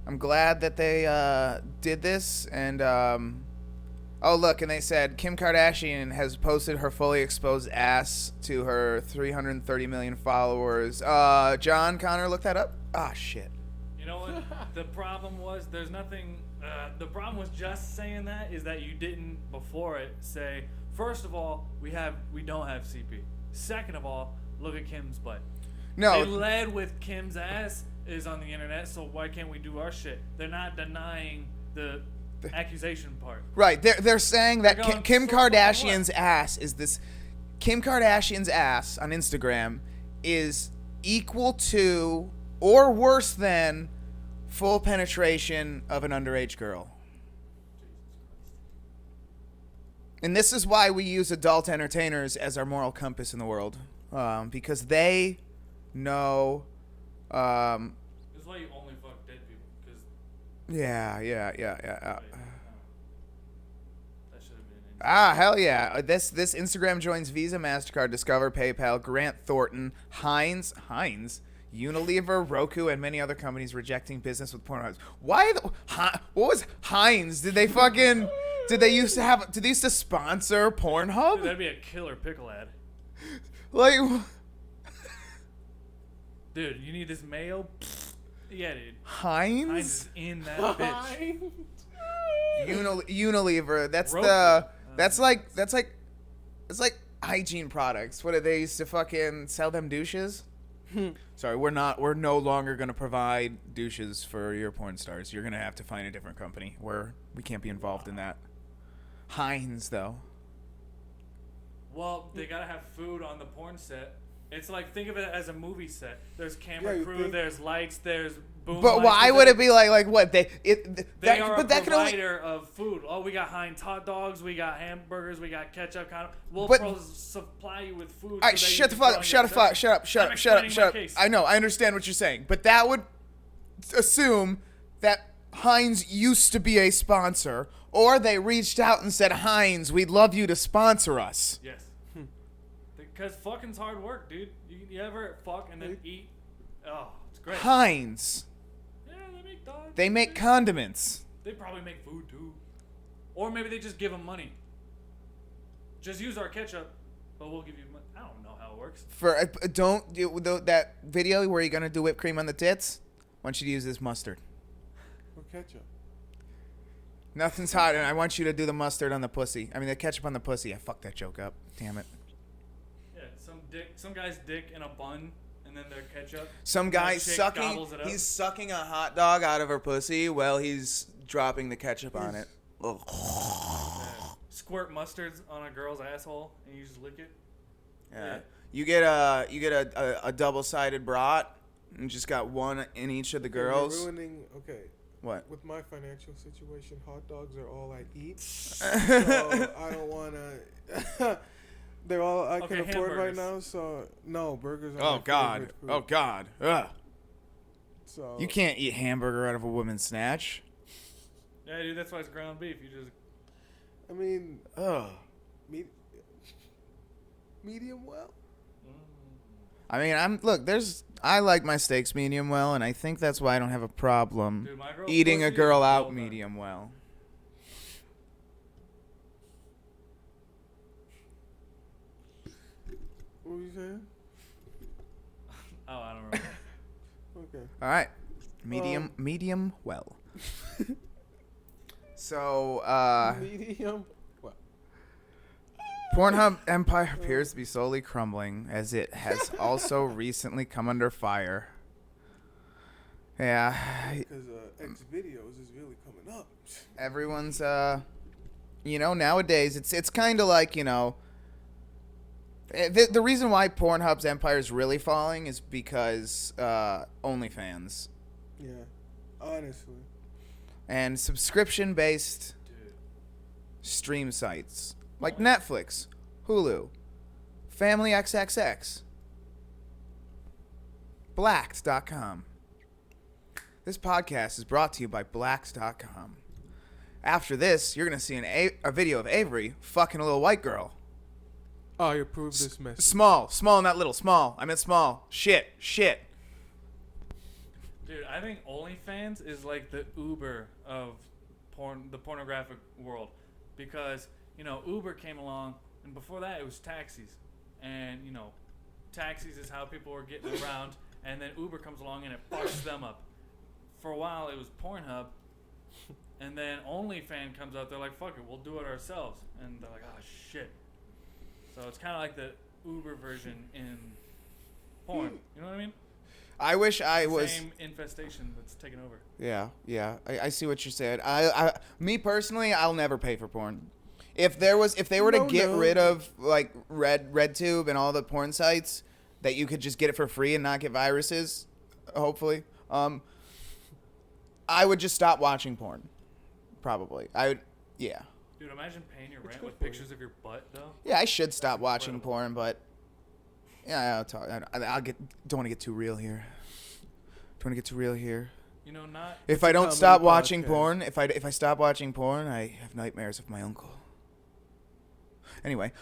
that they did this, and oh look, and they said Kim Kardashian has posted her fully exposed ass to her 330 million followers. John Connor, look that up. Ah, shit. You know what? The problem was there's nothing. The problem was just saying that is that you didn't before it say. First of all, we don't have CP. Second of all, look at Kim's butt. No. They led with Kim's ass is on the internet, so why can't we do our shit? They're not denying the accusation part. Right. They're saying that They're Kim going so Kardashian's ass is this. Kim Kardashian's ass on Instagram is equal to or worse than full penetration of an underage girl. And this is why we use adult entertainers as our moral compass in the world, because they know. This is why you only fuck dead people, because. Yeah. Ah, hell yeah. This Instagram joins Visa, MasterCard, Discover, PayPal, Grant Thornton, Heinz, Unilever, Roku, and many other companies rejecting business with Pornhub. Why what was Heinz? Did they used to sponsor Pornhub? Dude, that'd be a killer pickle ad. Like Dude, you need this mayo? Yeah, dude. Heinz? Heinz is in that bitch. Unilever. That's like hygiene products. What, they used to fucking sell them douches? Sorry, we're no longer going to provide douches for your porn stars. You're going to have to find a different company where we can't be involved in that. Heinz, though. Well, they gotta have food on the porn set. It's like, think of it as a movie set. There's camera Yeah, crew, there's lights, there's boom. But lights, why would it be like what They are a that provider of food. Oh, we got Heinz hot dogs, we got hamburgers, we got ketchup. We'll supply you with food. All right, shut the fuck up. Shut up. I know, I understand what you're saying, but that would assume that Heinz used to be a sponsor, or they reached out and said, Heinz, we'd love you to sponsor us. Yes. Because fucking's hard work, dude. You ever fuck and then eat? Oh, it's great. Heinz. Yeah, they make dogs. They make condiments. They probably make food too. Or maybe they just give them money. Just use our ketchup, but we'll give you money. I don't know how it works. Don't do that video where you're gonna do whipped cream on the tits. I want you to use this mustard. Or ketchup. Nothing's hot, and I want you to do the mustard on the pussy. I mean, the ketchup on the pussy. I fucked that joke up. Damn it. Some guy's dick in a bun, and then their ketchup. Some guy sucking. He's sucking a hot dog out of her pussy while he's dropping the ketchup on it. Squirt mustards on a girl's asshole, and you just lick it. Yeah. You get a double-sided brat, and just got one in each of the girls. You're ruining. Okay. What? With my financial situation, hot dogs are all I eat. So I don't want to. They're all I can afford right now. So no, burgers are my favorite food. Oh God! Ugh. So you can't eat hamburger out of a woman's snatch. Yeah, dude, that's why it's ground beef. You just. I mean, medium well. I mean, I like my steaks medium well, and I think that's why I don't have a problem eating a girl out medium well. What were you saying? Oh, I don't remember. Okay. All right, medium well. So, medium. What? Pornhub empire appears to be slowly crumbling, as it has also recently come under fire. Yeah. Because X videos is really coming up. Everyone's, nowadays it's kind of like, the reason why Pornhub's empire is really falling is because OnlyFans. Yeah, honestly. And subscription-based stream sites like Netflix, Hulu, Family XXX, Blacks.com. This podcast is brought to you by Blacks.com. After this, you're going to see a video of Avery fucking a little white girl. I approve this message. Small, not little, small. I meant small. Shit. Dude, I think OnlyFans is like the Uber of the pornographic world, because Uber came along, and before that it was taxis, and taxis is how people were getting around, and then Uber comes along and it fucks them up. For a while it was Pornhub, and then OnlyFans comes out. They're like, fuck it, we'll do it ourselves, and they're like, oh shit. So it's kind of like the Uber version in porn. You know what I mean? I wish I was same infestation that's taken over. Yeah. I see what you're saying. Me personally, I'll never pay for porn. If they were to get rid of like RedTube and all the porn sites that you could just get it for free and not get viruses, hopefully, I would just stop watching porn. Probably. Yeah. Dude, imagine paying your rent with pictures of your butt, though. Yeah, I should stop watching porn, but yeah, I'll talk. Don't want to get too real here. Not. If I don't stop watching porn, if I stop watching porn, I have nightmares of my uncle. Anyway.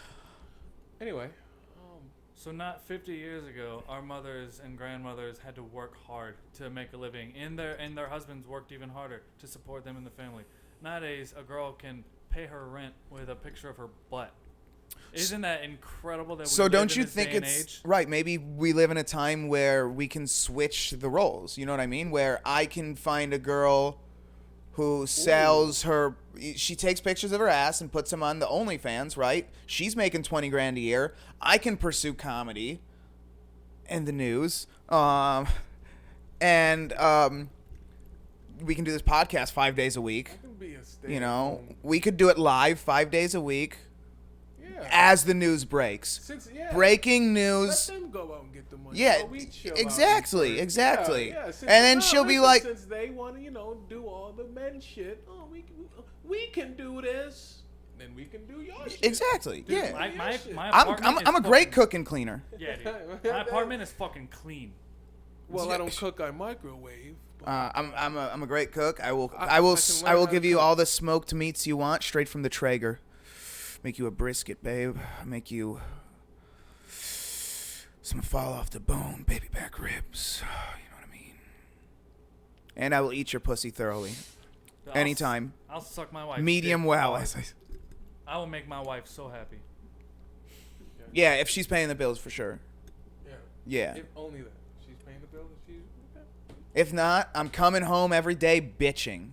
So not 50 years ago, our mothers and grandmothers had to work hard to make a living, and their husbands worked even harder to support them in the family. Nowadays, a girl can pay her rent with a picture of her butt. Isn't that incredible that we So live don't in you this think day and it's age? right? Maybe we live in a time where we can switch the roles. You know what I mean? Where I can find a girl who sells her. She takes pictures of her ass and puts them on the OnlyFans. Right? She's making $20,000 a year. I can pursue comedy and the news. And we can do this podcast 5 days a week. I can be a You know, stay-at-home. we could do it live 5 days a week Yeah. as the news breaks. Breaking Let news. them go out and get the money. Yeah, while we chill out exactly, and exactly. Yeah, since, And then she'll be like, since they want to, do all the men shit. Oh, we can do this. Then we can do your shit. exactly, Dude, yeah. My I'm apartment I'm is a great fucking- cook and cleaner. Yeah, dude. My apartment is fucking clean. Well, I don't cook. I microwave. But I'm a great cook. I will I can learn I will how give to you cook. all the smoked meats you want straight from the Traeger. Make you a brisket, babe. Make you some fall off the bone baby back ribs. You know what I mean? And I will eat your pussy thoroughly. Anytime. I'll suck my wife. Medium well. As I will make my wife so happy. yeah, if she's paying the bills for sure. Yeah. Yeah. If only that. She's paying the bill. If not, I'm coming home every day bitching.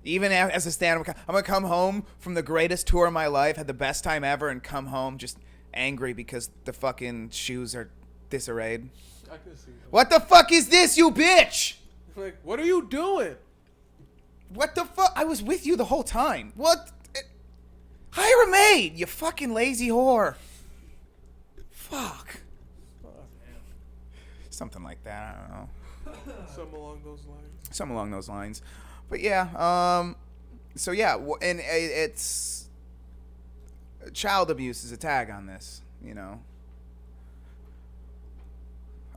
Even as a stand-up, I'm going to come home from the greatest tour of my life, had the best time ever, and come home just angry because the fucking shoes are disarrayed. I can see that. What the fuck is this, you bitch? Like, what are you doing? What the fuck? I was with you the whole time. What? Hire a maid, you fucking lazy whore. Fuck. Something like that, I don't know. Something along those lines. Something along those lines. But yeah, so yeah, and it's child abuse is a tag on this,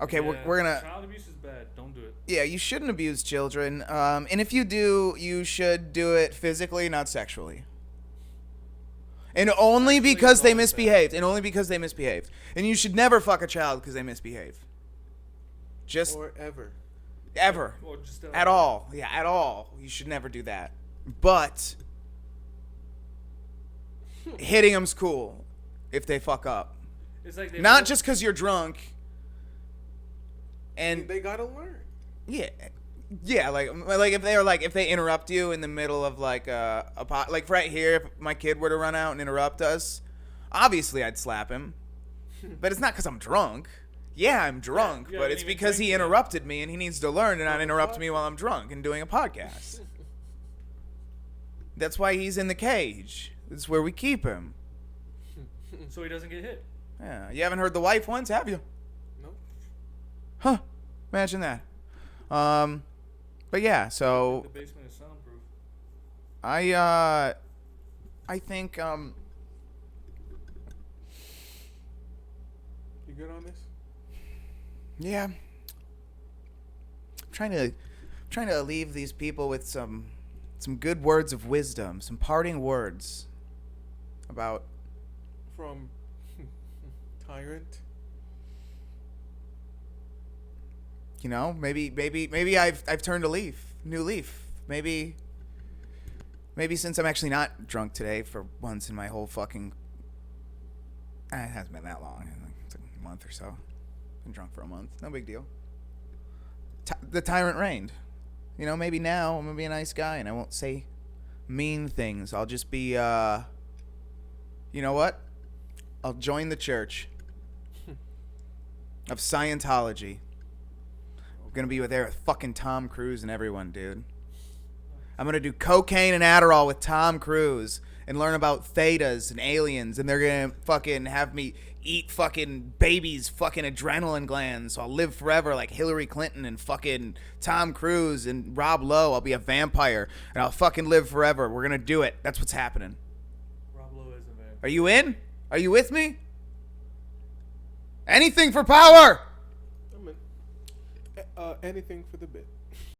Okay, Yeah, we're gonna. Child abuse is bad. Don't do it. Yeah, you shouldn't abuse children. And if you do, you should do it physically, not sexually. And only Sexually because is they always misbehaved. And only because they misbehaved. And you should never fuck a child because they misbehave. Just Or ever. ever. Or just At all. Yeah, at all. You should never do that. But hitting them's cool if they fuck up. It's like they Not both- just because you're drunk. And They gotta learn. yeah, like if they interrupt you in the middle of like like right here, if my kid were to run out and interrupt us, obviously I'd slap him. But it's not because I'm drunk. Yeah, I'm drunk, Yeah, but I it's didn't even because think he that. interrupted me and he needs to learn to not interrupt me while I'm drunk and doing a podcast. That's why he's in the cage. That's where we keep him. so he doesn't get hit. Yeah, you haven't heard the wife once, have you? No. Huh? Imagine that. But yeah, so The basement is soundproof. I think You good on this? yeah. Trying to leave these people with some good words of wisdom, some parting words about From Tyrant. maybe I've turned a new leaf. Maybe since I'm actually not drunk today for once in my whole fucking it hasn't been that long. It's like a month or so. Been drunk for a month. No big deal. The tyrant reigned. Maybe now I'm gonna be a nice guy and I won't say mean things. I'll just be you know what? I'll join the church of Scientology. I'm gonna be there with fucking Tom Cruise and everyone, dude. I'm gonna do cocaine and Adderall with Tom Cruise and learn about thetas and aliens, and they're gonna fucking have me eat fucking babies' fucking adrenaline glands, so I'll live forever like Hillary Clinton and fucking Tom Cruise and Rob Lowe. I'll be a vampire and I'll fucking live forever. We're gonna do it. That's what's happening. Rob Lowe is a man. Are you in? Are you with me? Anything for power! I'm in. Anything for the bit.